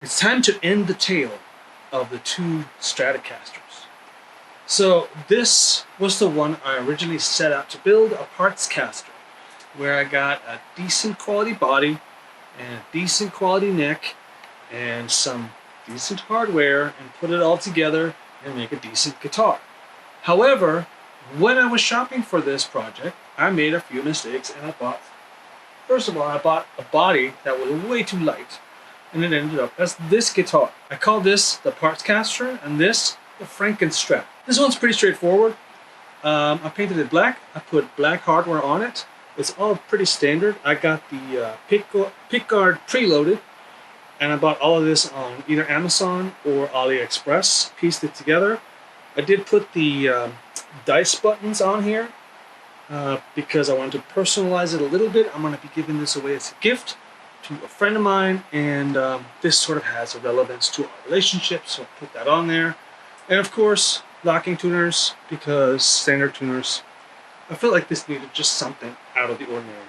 It's time to end the tale of the Two Stratocasters. So this was the one I originally set out to build, a Partscaster, where I got a decent quality body and a decent quality neck and some decent hardware and put it all together and make a decent guitar. However, when I was shopping for this project, I made a few mistakes and first of all, I bought a body that was way too light, and it ended up as this guitar. I call this the Partscaster and this the Frankenstrat. This one's pretty straightforward. I painted it black. I put black hardware on it. It's all pretty standard. I got the pickguard preloaded, and I bought all of this on either Amazon or AliExpress. Pieced it together. I did put the dice buttons on here because I wanted to personalize it a little bit. I'm going to be giving this away as a gift to a friend of mine, and this sort of has a relevance to our relationship, so I'll put that on there. And of course, locking tuners, because standard tuners, I felt like this needed just something out of the ordinary.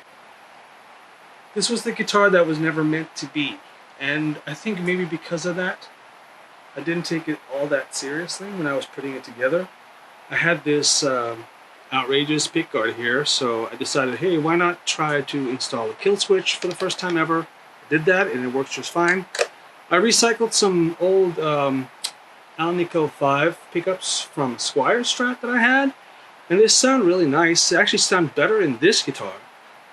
This was the guitar that was never meant to be, and I think maybe because of that, I didn't take it all that seriously when I was putting it together. I had this outrageous pickguard here, so I decided, hey, why not try to install a kill switch for the first time ever. I did that, and it works just fine. I recycled some old Alnico 5 pickups from Strat that I had, and they sound really nice. They actually sound better in this guitar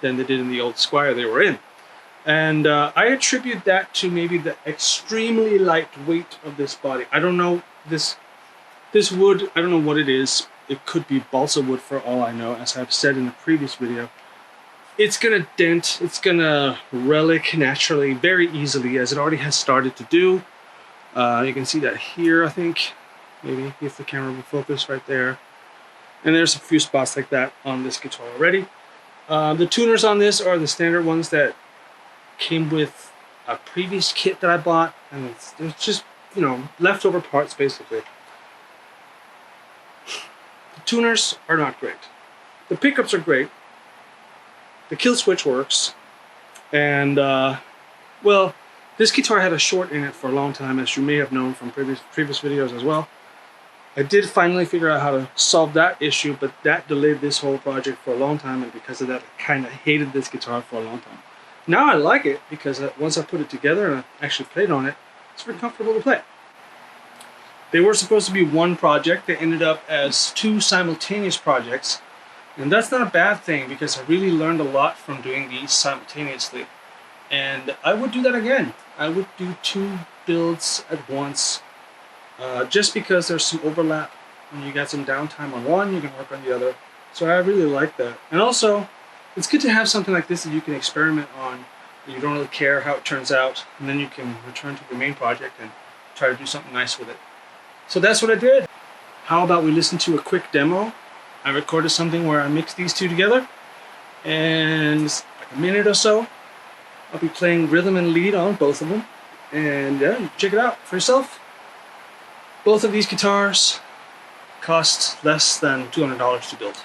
than they did in the old Squier they were in. And I attribute that to maybe the extremely light weight of this body. I don't know, this wood, I don't know what it is. It could be balsa wood for all I know, as I've said in the previous video. It's gonna dent, it's gonna relic naturally very easily, as it already has started to do. You can see that here, I think. Maybe if the camera will focus right there. And there's a few spots like that on this guitar already. The tuners on this are the standard ones that came with a previous kit that I bought, and it's just, you know, leftover parts basically. The tuners are not great. The pickups are great. The kill switch works, and well, this guitar had a short in it for a long time, as you may have known from previous videos as well. I did finally figure out how to solve that issue, but that delayed this whole project for a long time, and because of that, I kind of hated this guitar for a long time. Now I like it, because once I put it together and I actually played on it, it's very comfortable to play. They were supposed to be one project. They ended up as two simultaneous projects, and that's not a bad thing, because I really learned a lot from doing these simultaneously. And I would do that again. I would do two builds at once, just because there's some overlap. When you got some downtime on one, you can work on the other. So I really like that. And also, it's good to have something like this that you can experiment on. You don't really care how it turns out, and then you can return to the main project and try to do something nice with it. So that's what I did. How about we listen to a quick demo? I recorded something where I mixed these two together, and like a minute or so, I'll be playing rhythm and lead on both of them, and yeah, you can check it out for yourself. Both of these guitars cost less than $200 to build.